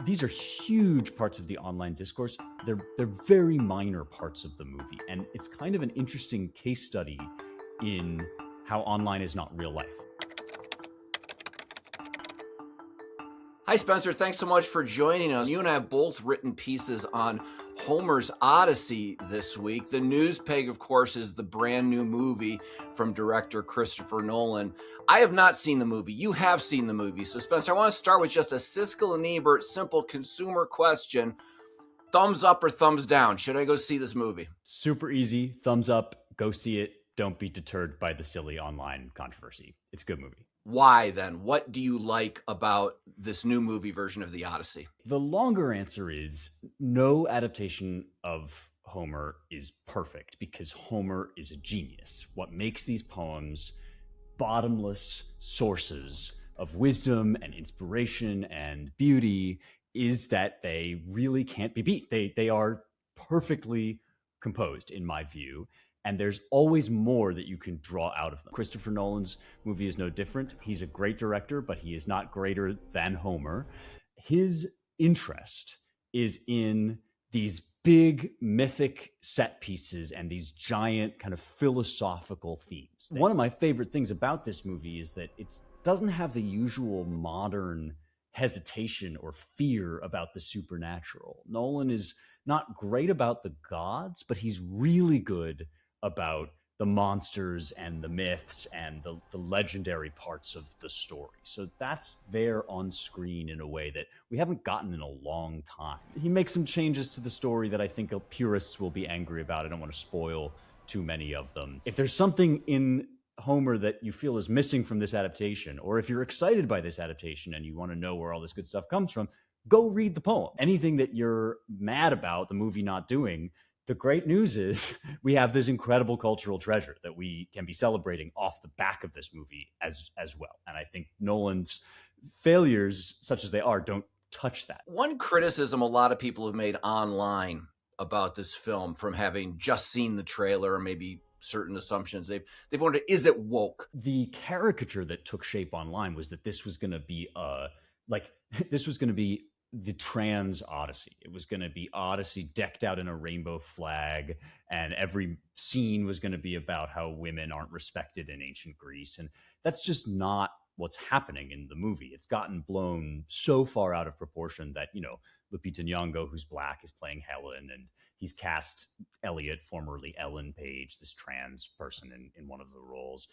These are huge parts of the online discourse. They're very minor parts of the movie, and it's kind of an interesting case study in how online is not real life. Hi, Spencer. Thanks so much for joining us. You and I have both written pieces on Homer's Odyssey this week. The news peg, of course, is the brand new movie from director Christopher Nolan. I have not seen the movie. You have seen the movie. So, Spencer, I want to start with just a Siskel and Ebert simple consumer question. Thumbs up or thumbs down? Should I go see this movie? Super easy. Thumbs up. Go see it. Don't be deterred by the silly online controversy. It's a good movie. Why then? What do you like about this new movie version of the Odyssey? The longer answer is no adaptation of Homer is perfect because Homer is a genius. What makes these poems bottomless sources of wisdom and inspiration and beauty is that they really can't be beat. They are perfectly composed, in my view. And there's always more that you can draw out of them. Christopher Nolan's movie is no different. He's a great director, but he is not greater than Homer. His interest is in these big mythic set pieces and these giant kind of philosophical themes. One of my favorite things about this movie is that it doesn't have the usual modern hesitation or fear about the supernatural. Nolan is not great about the gods, but he's really good about the monsters and the myths and the legendary parts of the story. So that's there on screen in a way that we haven't gotten in a long time. He makes some changes to the story that I think purists will be angry about. I don't want to spoil too many of them. If there's something in Homer that you feel is missing from this adaptation, or if you're excited by this adaptation and you want to know where all this good stuff comes from, go read the poem. Anything that you're mad about the movie not doing, the great news is we have this incredible cultural treasure that we can be celebrating off the back of this movie as well. And I think Nolan's failures, such as they are, don't touch that. One criticism a lot of people have made online about this film, from having just seen the trailer or maybe certain assumptions, they've wondered, is it woke? The caricature that took shape online was that this was going to be the trans Odyssey. It was going to be Odyssey decked out in a rainbow flag, and every scene was going to be about how women aren't respected in ancient Greece. And that's just not what's happening in the movie. It's gotten blown so far out of proportion that, Lupita Nyong'o, who's Black, is playing Helen, and he's cast Elliot, formerly Ellen Page, this trans person, in one of the roles.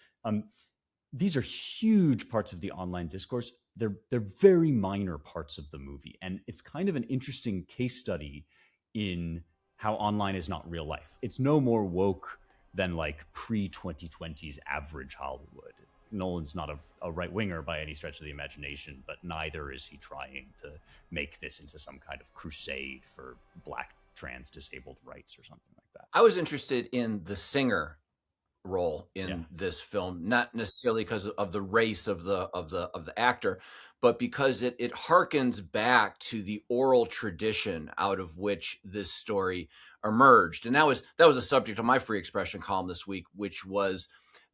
These are huge parts of the online discourse. They're very minor parts of the movie. And it's kind of an interesting case study in how online is not real life. It's no more woke than like pre-2020s average Hollywood. Nolan's not a right-winger by any stretch of the imagination, but neither is he trying to make this into some kind of crusade for Black trans disabled rights or something like that. I was interested in the singer role in this film, not necessarily because of the race of the actor, but because it harkens back to the oral tradition out of which this story emerged. And that was a subject of my free expression column this week, which was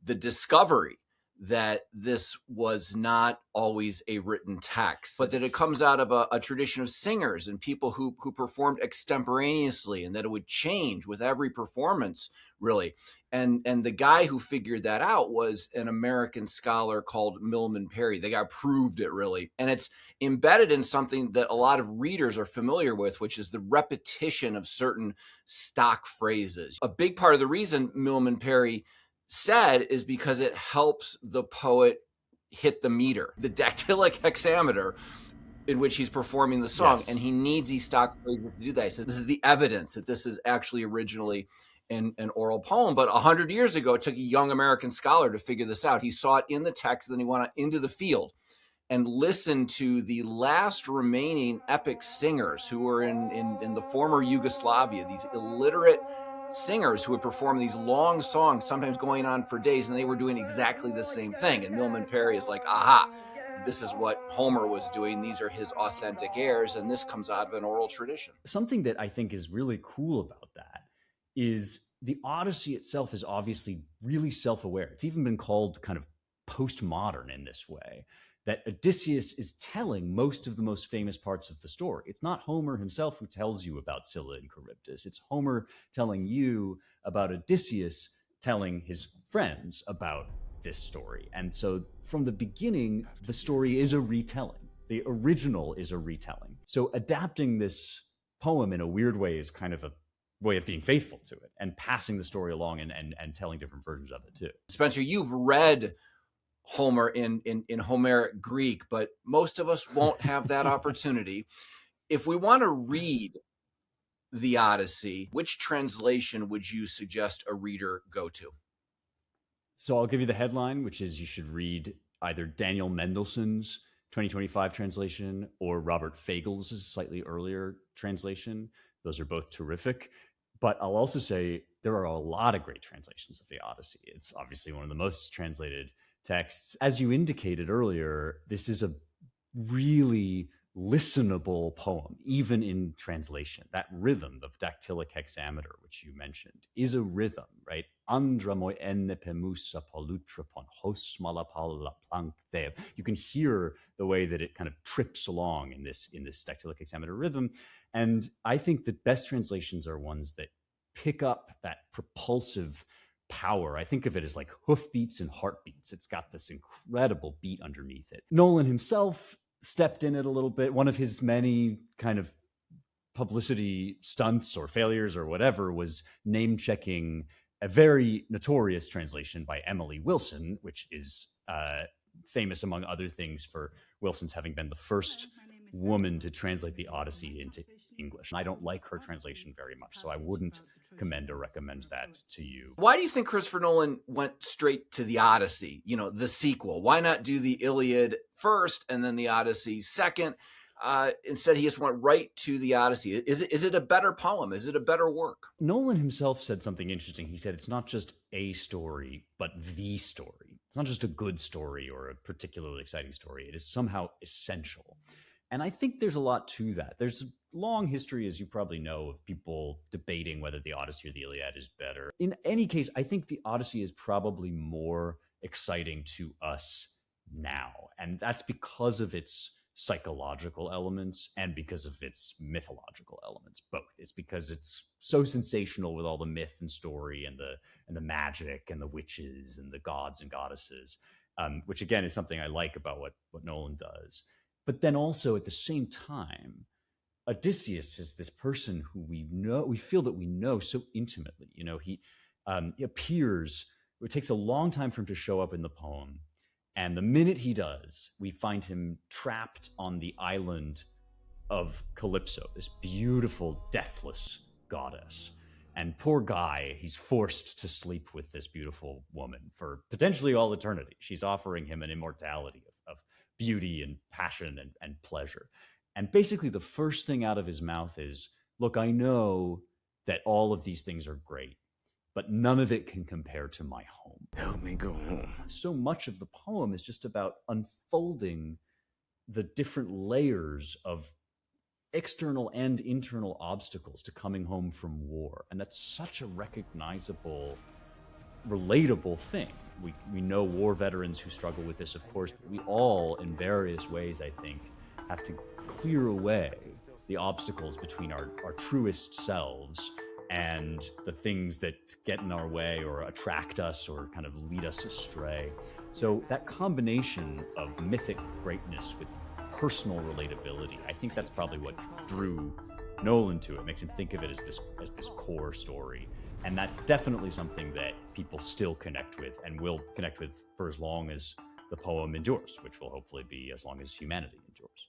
the discovery that this was not always a written text, but that it comes out of a tradition of singers and people who performed extemporaneously, and that it would change with every performance, really. And the guy who figured that out was an American scholar called Milman Parry. The guy proved it, really. And it's embedded in something that a lot of readers are familiar with, which is the repetition of certain stock phrases. A big part of the reason Milman Parry said is because it helps the poet hit the meter, the dactylic hexameter in which he's performing the song. Yes. And he needs these stock phrases to do that. He says this is the evidence that this is actually originally an oral poem. But 100 years ago, it took a young American scholar to figure this out. He saw it in the text, then he went out into the field and listened to the last remaining epic singers who were in the former Yugoslavia, these illiterate singers who would perform these long songs, sometimes going on for days, and they were doing exactly the same thing. And Milman Parry is like, aha, this is what Homer was doing. These are his authentic airs, and this comes out of an oral tradition. Something that I think is really cool about that is the Odyssey itself is obviously really self-aware. It's even been called kind of postmodern in this way. that Odysseus is telling most of the most famous parts of the story. It's not Homer himself who tells you about Scylla and Charybdis. It's Homer telling you about Odysseus telling his friends about this story. And so from the beginning, the story is a retelling. The original is a retelling. So adapting this poem in a weird way is kind of a way of being faithful to it and passing the story along and telling different versions of it too. Spencer, you've read Homer in Homeric Greek, but most of us won't have that opportunity. If we want to read the Odyssey, which translation would you suggest a reader go to? So I'll give you the headline, which is you should read either Daniel Mendelssohn's 2025 translation or Robert Fagel's slightly earlier translation. Those are both terrific. But I'll also say there are a lot of great translations of the Odyssey. It's obviously one of the most translated texts. As you indicated earlier, this is a really listenable poem, even in translation. That rhythm of dactylic hexameter, which you mentioned, is a rhythm, right? Andra moi enne pemusa polutrapon hos malapala plankthev. You can hear the way that it kind of trips along in this dactylic hexameter rhythm. And I think the best translations are ones that pick up that propulsive power. I think of it as like hoofbeats and heartbeats. It's got this incredible beat underneath it. Nolan himself stepped in it a little bit. One of his many kind of publicity stunts or failures or whatever was name checking a very notorious translation by Emily Wilson, which is famous among other things for Wilson's having been the first woman to translate the Odyssey into English. And I don't like her translation very much, so I wouldn't commend or recommend that to you. Why do you think Christopher Nolan went straight to the Odyssey, the sequel? Why not do the Iliad first and then the Odyssey second? Instead, he just went right to the Odyssey. Is it a better poem? Is it a better work? Nolan himself said something interesting. He said it's not just a story, but the story. It's not just a good story or a particularly exciting story. It is somehow essential. And I think there's a lot to that. There's a long history, as you probably know, of people debating whether the Odyssey or the Iliad is better. In any case, I think the Odyssey is probably more exciting to us now. And that's because of its psychological elements and because of its mythological elements, both. It's because it's so sensational with all the myth and story and the magic and the witches and the gods and goddesses, which again is something I like about what Nolan does. But then also at the same time, Odysseus is this person who we feel that we know so intimately. He appears, it takes a long time for him to show up in the poem. And the minute he does, we find him trapped on the island of Calypso, this beautiful, deathless goddess. And poor guy, he's forced to sleep with this beautiful woman for potentially all eternity. She's offering him an immortality of beauty and passion and pleasure. And basically the first thing out of his mouth is, look, I know that all of these things are great, but none of it can compare to my home. Help me go home. So much of the poem is just about unfolding the different layers of external and internal obstacles to coming home from war. And that's such a recognizable, relatable thing. We know war veterans who struggle with this, of course, but we all, in various ways, I think, have to clear away the obstacles between our truest selves and the things that get in our way or attract us or kind of lead us astray. So that combination of mythic greatness with personal relatability, I think that's probably what drew Nolan to it, makes him think of it as this core story. And that's definitely something that people still connect with and will connect with for as long as the poem endures, which will hopefully be as long as humanity endures.